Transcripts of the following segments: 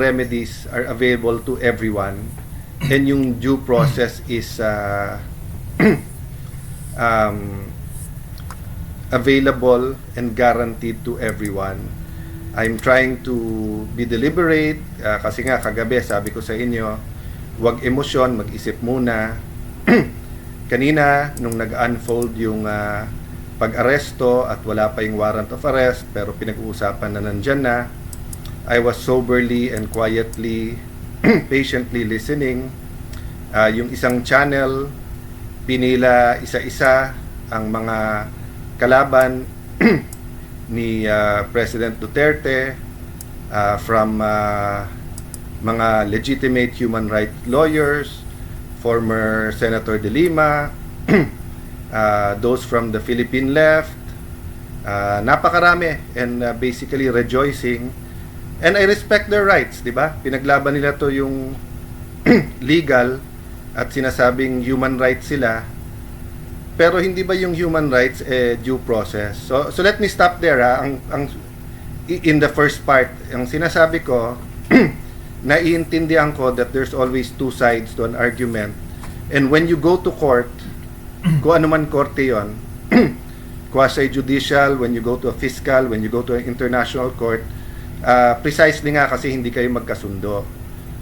remedies are available to everyone and yung due process is available and guaranteed to everyone. I'm trying to be deliberate kasi nga kagabi sabi ko sa inyo, huwag emosyon, mag-isip muna. Kanina nung nag-unfold yung pag-aresto at wala pa yung warrant of arrest pero pinag-uusapan na nandyan na, I was soberly and quietly, patiently listening. Yung isang channel, pinila isa-isa ang mga kalaban ni President Duterte from mga legitimate human rights lawyers, former Senator De Lima, those from the Philippine left, napakarami and basically rejoicing. And I respect their rights, di ba? Pinaglaban nila to yung legal at sinasabing human rights sila. Pero hindi ba yung human rights due process? So let me stop there in the first part. Ang sinasabi ko, naiintindihan ko that there's always two sides to an argument. And when you go to court, kung ano man korte yon, quasi-judicial, when you go to a fiscal, when you go to an international court, precisely nga kasi hindi kayo magkasundo.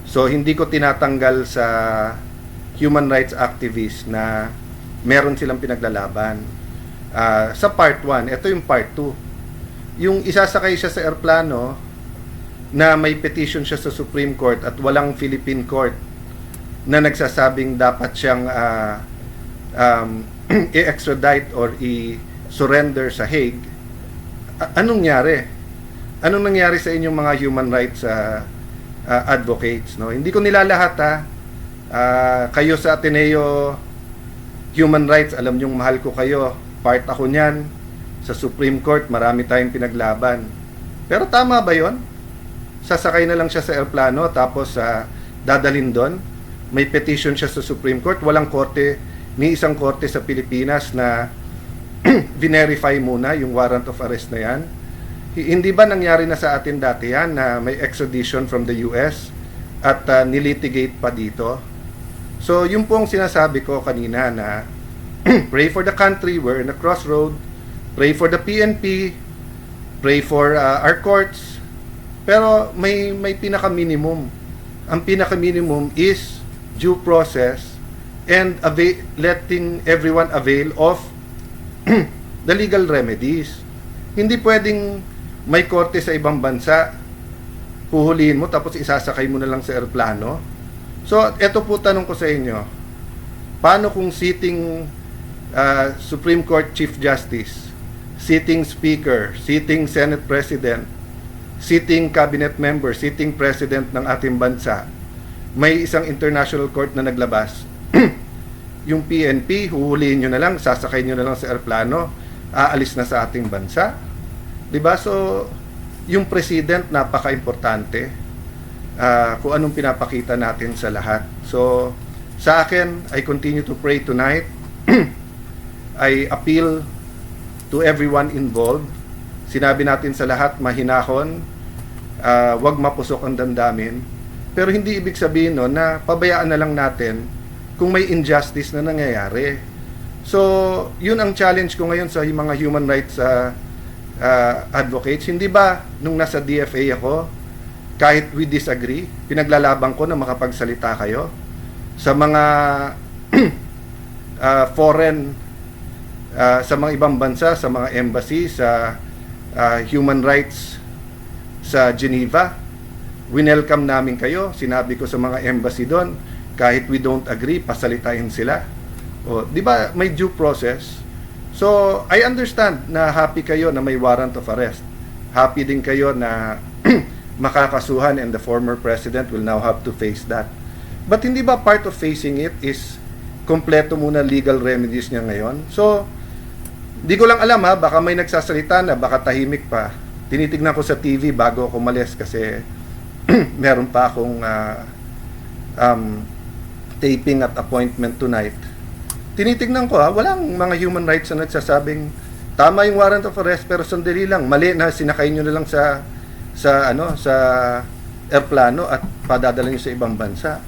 So hindi ko tinatanggal sa human rights activists na meron silang pinaglalaban. Sa part 1, ito yung part 2. Yung isasakay siya sa eroplano na may petition siya sa Supreme Court at walang Philippine court na nagsasabing dapat siyang i-extradite or i-surrender sa Hague. Anong nangyari? Anong nangyari sa inyong mga human rights advocates? No? Hindi ko nilalahat kayo sa Ateneo Human Rights, alam niyong mahal ko kayo. Part ako niyan. Sa Supreme Court, marami tayong pinaglaban. Pero tama ba yon? Sasakay na lang siya sa aeroplano tapos dadalhin doon. May petition siya sa Supreme Court. Walang korte, ni isang korte sa Pilipinas na verify muna yung warrant of arrest na yan. Hindi ba nangyari na sa atin dati yan na may extradition from the US at nilitigate pa dito? So, yung pong sinasabi ko kanina na pray for the country, we're in a crossroad, pray for the PNP, pray for our courts, pero may pinaka-minimum. Ang pinaka-minimum is due process and letting everyone avail of the legal remedies. Hindi pwedeng may korte sa ibang bansa, huhulihin mo tapos isasakay mo na lang sa eroplano. So, eto po tanong ko sa inyo. Paano kung sitting Supreme Court Chief Justice, sitting Speaker, sitting Senate President, sitting Cabinet Member, sitting President ng ating bansa, may isang international court na naglabas, yung PNP, huhulihin nyo na lang, sasakay nyo na lang sa eroplano, aalis na sa ating bansa? Diba? So, yung President, napaka-importante. Kung anong pinapakita natin sa lahat. So, sa akin, I continue to pray tonight. I appeal to everyone involved. Sinabi natin sa lahat, mahinahon, wag mapusok ang damdamin. Pero hindi ibig sabihin no, na pabayaan na lang natin kung may injustice na nangyayari. So, yun ang challenge ko ngayon sa mga human rights advocates. Hindi ba, nung nasa DFA ako, kahit we disagree, pinaglalaban ko na makapagsalita kayo sa mga foreign, sa mga ibang bansa, sa mga embassy, sa human rights sa Geneva. Winelcome namin kayo. Sinabi ko sa mga embassy doon, kahit we don't agree, pasalitain sila. O, di ba may due process? So, I understand na happy kayo na may warrant of arrest. Happy din kayo na makakasuhan and the former president will now have to face that. But hindi ba part of facing it is kompleto muna legal remedies niya ngayon? So, di ko lang alam baka may nagsasalita na, baka tahimik pa. Tinitignan ko sa TV bago ako umalis kasi meron pa akong taping at appointment tonight. Tinitignan ko walang mga human rights na nagsasabing tama yung warrant of arrest pero sandali lang, mali na sinakay nyo na lang sa eroplano at padadala nyo sa ibang bansa.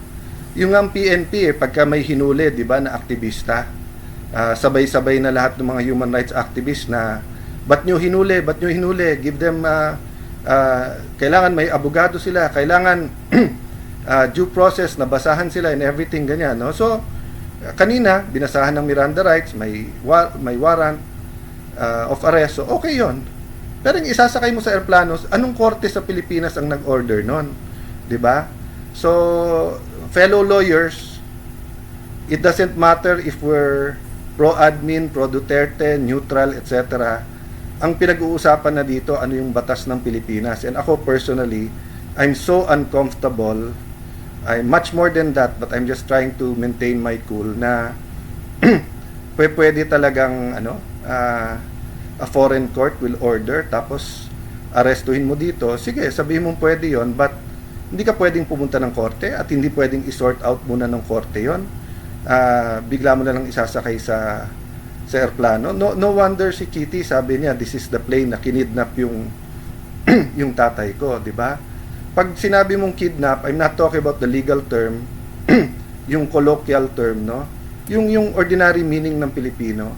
Yung ang PNP, pagka may hinuli, di ba, na aktivista, sabay-sabay na lahat ng mga human rights activists na, ba't nyo hinuli, give them, kailangan may abogado sila, kailangan due process, nabasahan sila and everything, ganyan, no? So, kanina, binasahan ng Miranda rights, may warrant of arrest, so okay yon. Pero yung isasakay mo sa aeroplano, anong korte sa Pilipinas ang nag-order nun? Di ba? So, fellow lawyers, it doesn't matter if we're pro-admin, pro-Duterte, neutral, etc. Ang pinag-uusapan na dito, ano yung batas ng Pilipinas. And ako personally, I'm so uncomfortable. I'm much more than that, but I'm just trying to maintain my cool na pwede talagang a foreign court will order tapos arestuhin mo dito. Sige, sabihin mo pwede yon, but hindi ka pwedeng pumunta ng korte at hindi pwedeng i-sort out muna ng korte yon. Bigla mo na lang isasakay sa airplano. No wonder si Kitty, sabi niya, this is the plane na kinidnap yung yung tatay ko, di ba? Pag sinabi mong kidnap, I'm not talking about the legal term, yung colloquial term, no? Yung ordinary meaning ng Pilipino.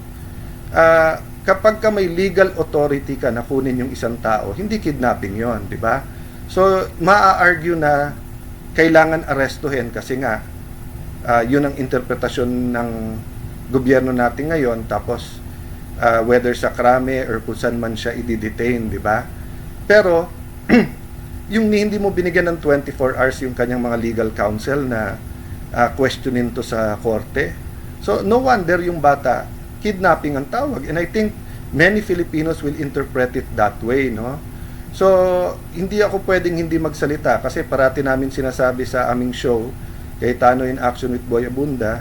Kapag ka may legal authority ka na kunin yung isang tao, hindi kidnapping yon, di ba? So, maa-argue na kailangan arestuhin kasi nga, yun ang interpretasyon ng gobyerno natin ngayon, tapos whether sa krame or kung saan man siya i-detain, di ba? Pero, yung hindi mo binigyan ng 24 hours yung kanyang mga legal counsel na questionin to sa korte. So, no wonder yung bata, kidnapping ang tawag. And I think many Filipinos will interpret it that way, no? So, hindi ako pwedeng hindi magsalita kasi parati namin sinasabi sa aming show, Cayetano in Action with Boy Abunda,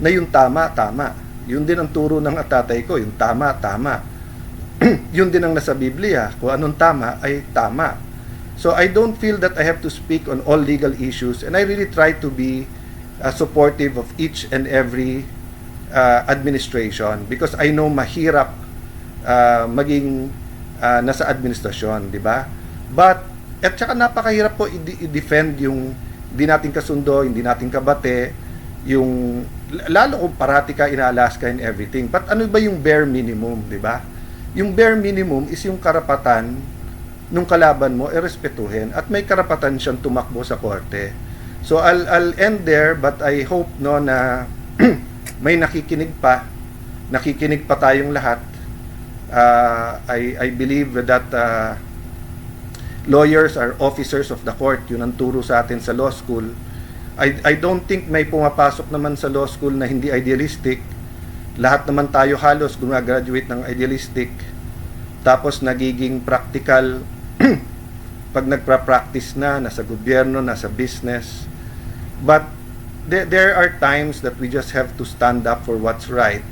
na yung tama, tama. Yun din ang turo ng tatay ko, yung tama, tama. Yun din ang nasa Biblia, kung anong tama ay tama. So, I don't feel that I have to speak on all legal issues, and I really try to be supportive of each and every administration because I know mahirap maging nasa administrasyon, di ba? But, at saka napakahirap po i-defend yung hindi natin kasundo, hindi natin kabate, yung, lalo kung parati ka inaalas ka and everything. But ano ba yung bare minimum, di ba? Yung bare minimum is yung karapatan nung kalaban mo, respetuhin at may karapatan siyang tumakbo sa korte. So, I'll end there, but I hope no na may nakikinig pa tayong lahat. I believe that lawyers are officers of the court. Yun ang turo sa atin sa law school. I don't think may pumapasok naman sa law school na hindi idealistic. Lahat naman tayo halos gumagraduate ng idealistic. Tapos nagiging practical pag nagpa-practice na, nasa gobyerno, nasa business. But there are times that we just have to stand up for what's right.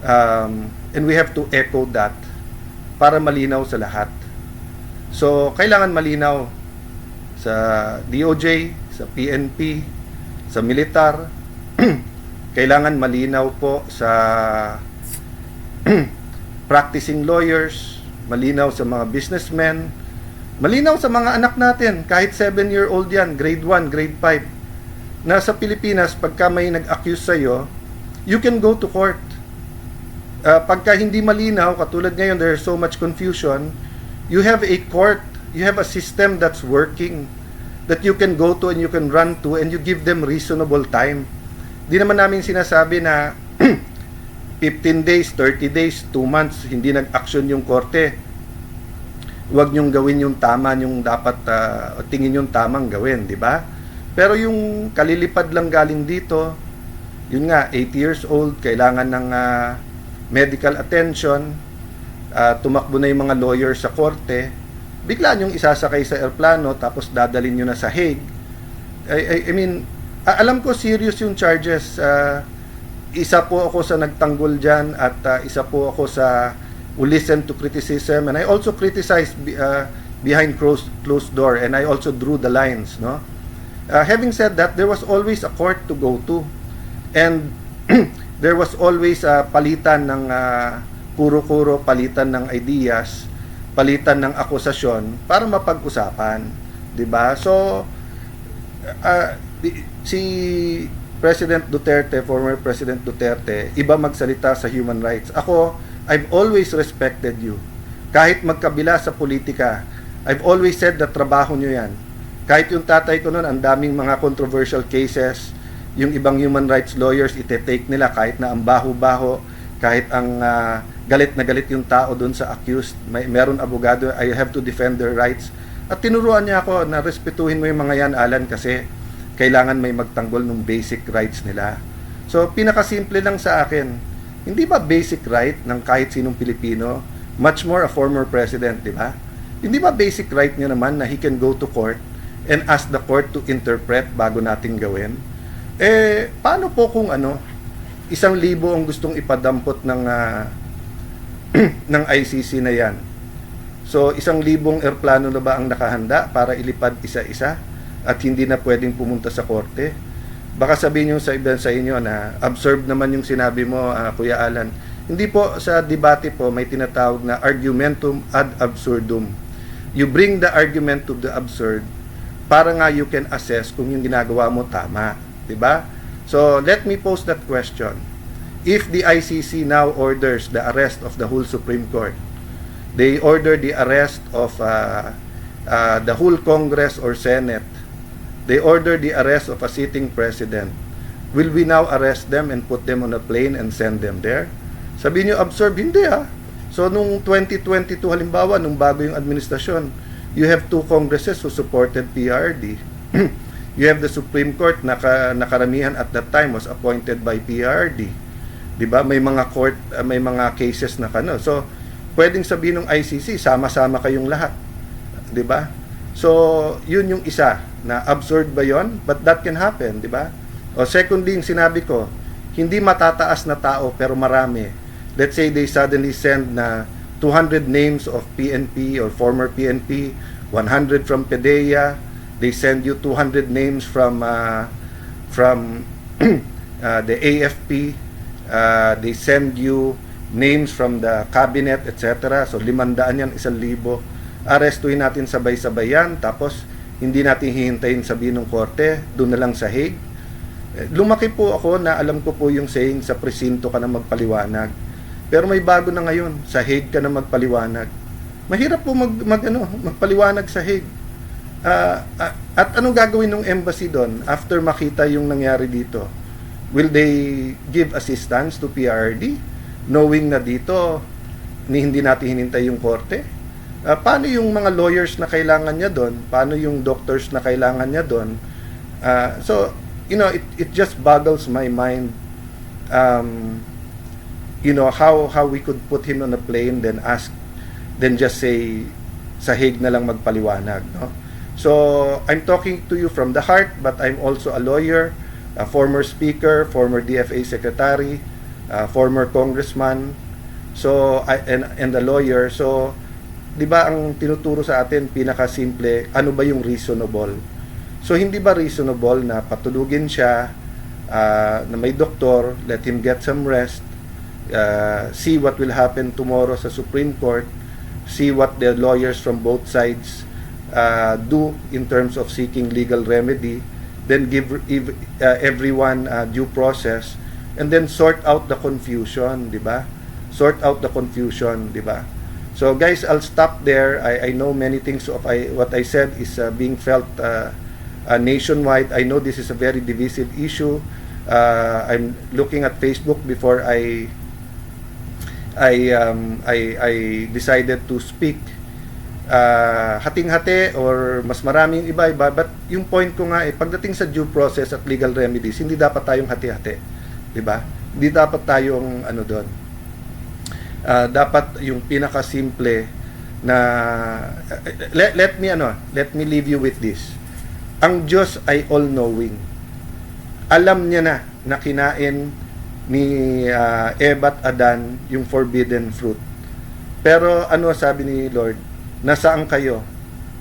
And we have to echo that para malinaw sa lahat. So, kailangan malinaw sa DOJ, sa PNP, sa militar. Kailangan malinaw po sa practicing lawyers, malinaw sa mga businessmen, malinaw sa mga anak natin, kahit 7-year-old yan, grade 1, grade 5, na sa Pilipinas, pagka may nag-accuse sa'yo, you can go to court. Pagka hindi malinaw, katulad ngayon, there's so much confusion, you have a court, you have a system that's working, that you can go to and you can run to, and you give them reasonable time. Di naman namin sinasabi na 15 days, 30 days, 2 months, hindi nag-action yung korte. Huwag nyong gawin yung tama, yung dapat tingin yung tamang gawin, di ba? Pero yung kalilipad lang galing dito, yun nga, 80 years old, kailangan ng medical attention, tumakbo na yung mga lawyers sa korte, bigla nyong isasakay sa airplano, tapos dadalhin nyo na sa Hague. I mean, alam ko serious yung charges. Isa po ako sa nagtanggol dyan at isa po ako sa who listen to criticism, and I also criticize behind closed door, and I also drew the lines, no? Having said that, there was always a court to go to, and there was always palitan ng kuro-kuro, palitan ng ideas, palitan ng akusasyon para mapag-usapan, 'di ba? So si President Duterte, former President Duterte, iba magsalita sa human rights. Ako, I've always respected you. Kahit magkabila sa politika, I've always said na trabaho nyo yan. Kahit yung tatay ko noon, ang daming mga controversial cases, yung ibang human rights lawyers, ite-take nila kahit na ang baho-baho, kahit ang galit na galit yung tao doon sa accused, meron abogado, I have to defend their rights. At tinuruan niya ako na respetuhin mo yung mga yan, Alan, kasi kailangan may magtanggol ng basic rights nila. So, pinakasimple lang sa akin, hindi ba basic right ng kahit sinong Pilipino, much more a former president, di ba? Hindi ba basic right niya naman na he can go to court and ask the court to interpret bago nating gawin? Paano po kung 1,000 ang gustong ipadampot ng ng ICC na yan? So, 1,000 eroplano na ba ang nakahanda para ilipad isa-isa at hindi na pwedeng pumunta sa korte? Baka sabihin nyo sa iba sa inyo na absurd naman yung sinabi mo, Kuya Alan. Hindi po, sa debate po may tinatawag na argumentum ad absurdum. You bring the argument to the absurd para nga you can assess kung yung ginagawa mo tama, 'di ba? So, let me pose that question. If the ICC now orders the arrest of the whole Supreme Court, they order the arrest of the whole Congress or Senate, they order the arrest of a sitting president, will we now arrest them and put them on a plane and send them there? Sabihin nyo, absurd, hindi So, nung 2022, halimbawa, nung bago yung administrasyon, you have 2 congresses who supported PRD. You have the Supreme Court na karamihan at that time was appointed by PRD. 'Di ba? May mga court, may mga cases na So, pwedeng sabihin ng ICC, sama-sama kayong lahat. 'Di ba? So, yun yung isa na absurd ba 'yon? But that can happen, 'di ba? O secondly, yung sinabi ko, hindi matataas na tao pero marami. Let's say they suddenly send na 200 names of PNP or former PNP, 100 from PDEA. They send you 200 names from the AFP. They send you names from the cabinet, etc. So 500 yan, 1,000. Arestuhin natin sabay-sabay yan, tapos hindi natin hihintayin sabihin ng korte, doon na lang sa Hague. Lumaki po ako na alam ko po yung saying, sa presinto ka na magpaliwanag. Pero may bago na ngayon, sa Hague ka na magpaliwanag. Mahirap po magpaliwanag sa Hague. At anong gagawin ng embassy doon after makita yung nangyari dito? Will they give assistance to PRD knowing na dito hindi natin hinintay yung korte? Paano yung mga lawyers na kailangan niya doon? Paano yung doctors na kailangan niya doon? So, it just boggles my mind how we could put him on a plane then just say sa Hague na lang magpaliwanag, no? So, I'm talking to you from the heart, but I'm also a lawyer, a former speaker, former DFA secretary, former congressman, so and a lawyer. So, 'di ba ang tinuturo sa atin pinakasimple, ano ba yung reasonable? So, hindi ba reasonable na patulugin siya na may doktor, let him get some rest, see what will happen tomorrow sa Supreme Court, see what the lawyers from both sides do in terms of seeking legal remedy, then give everyone due process, and then sort out the confusion, di ba? Sort out the confusion, di ba? So guys, I'll stop there. I know many things of what I said is being felt nationwide. I know this is a very divisive issue. I'm looking at Facebook before I decided to speak. Hating-hati or mas maraming iba-iba, but yung point ko nga pagdating sa due process at legal remedies, hindi dapat tayong hati-hati, di ba? Hindi dapat tayong doon. Dapat yung pinakasimple na let me leave you with this. Ang Diyos ay all-knowing. Alam niya na kinain ni Eva at Adan yung forbidden fruit. Pero ano sabi ni Lord? Nasaan kayo?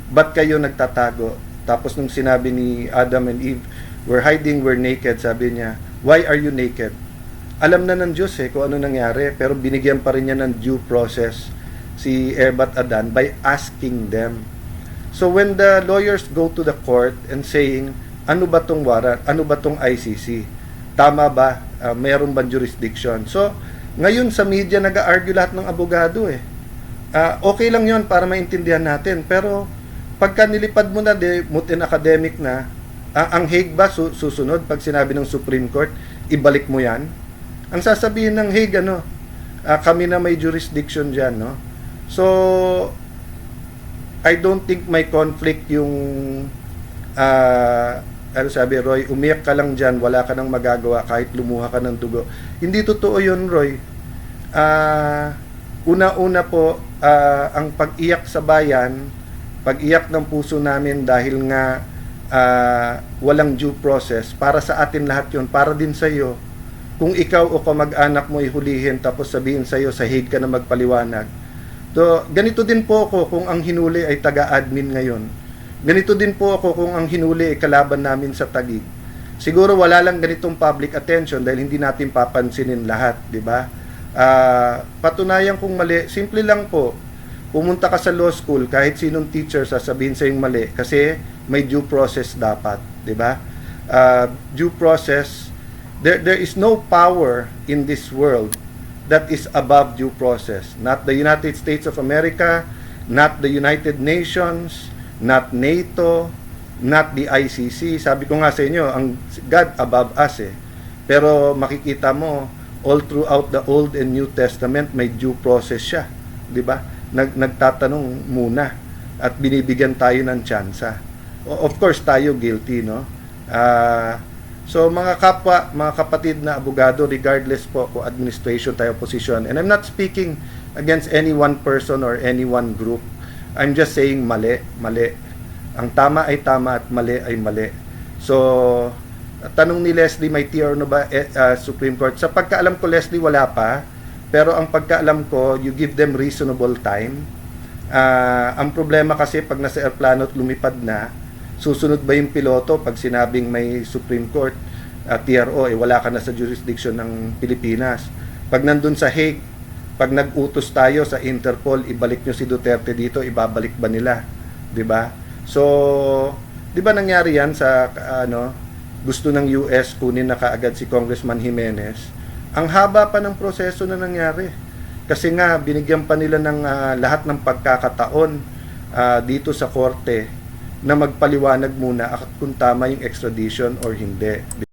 Ba't kayo nagtatago? Tapos nung sinabi ni Adam and Eve, we're hiding, we're naked, sabi niya, why are you naked? Alam na ng Diyos kung ano nangyari, pero binigyan pa rin niya ng due process si Eva at Adan by asking them. So when the lawyers go to the court and saying, ano ba tong warrant? Ano ba tong ICC? Tama ba? Mayroon bang jurisdiction? So, ngayon sa media nag-argue lahat ng abogado eh. Okay lang yon para maintindihan natin. Pero, pagka nilipad mo na, mutin academic na, ang Hague ba susunod pag sinabi ng Supreme Court, ibalik mo yan? Ang sasabihin ng Hague, kami na may jurisdiction dyan, no? So, I don't think may conflict yung ano sabi, Roy, umiyak ka lang dyan, wala ka nang magagawa kahit lumuha ka ng dugo. Hindi totoo yun, Roy. Una-una po, ang pag-iyak sa bayan, pag-iyak ng puso namin dahil nga walang due process, para sa atin lahat yun, para din sa iyo. Kung ikaw o kamag-anak mo ihulihin tapos sabihin sa iyo, sa Hague ka na magpaliwanag. So, ganito din po ako kung ang hinuli ay taga-admin ngayon. Ganito din po ako kung ang hinuli ay kalaban namin sa Taguig. Siguro wala lang ganitong public attention dahil hindi natin papansinin lahat, di ba? Patunayan kung mali, simple lang po. Pumunta ka sa law school, kahit sinong teacher sasabihin sa yung mali kasi may due process dapat, di ba? Due process, there is no power in this world that is above due process. Not the United States of America, not the United Nations, not NATO, not the ICC. Sabi ko nga sa inyo, ang God above us eh. Pero makikita mo, all throughout the Old and New Testament, may due process siya. Di ba? Nagtatanong muna at binibigyan tayo ng tsansa. Of course, tayo guilty, no? So, mga kapwa, mga kapatid na abogado, regardless po kung administration tayo position, and I'm not speaking against any one person or any one group. I'm just saying mali. Ang tama ay tama at mali ay mali. So, tanong ni Leslie, may TR no ba Supreme Court? Sa pagkaalam ko, Leslie, wala pa. Pero ang pagkaalam ko, you give them reasonable time. Ang problema kasi pag nasa airplano at lumipad na, susunod ba yung piloto pag sinabing may Supreme Court, TRO, wala ka na sa jurisdiction ng Pilipinas. Pag nandun sa Hague, pag nag-utos tayo sa Interpol, ibalik nyo si Duterte dito, ibabalik ba nila? 'Di ba? So, 'di ba nangyari 'yan sa gusto ng US kunin na kaagad si Congressman Jimenez? Ang haba pa ng proseso na nangyari. Kasi nga binigyan pa nila ng lahat ng pagkakataon dito sa korte na magpaliwanag muna kung tama yung extradition or hindi.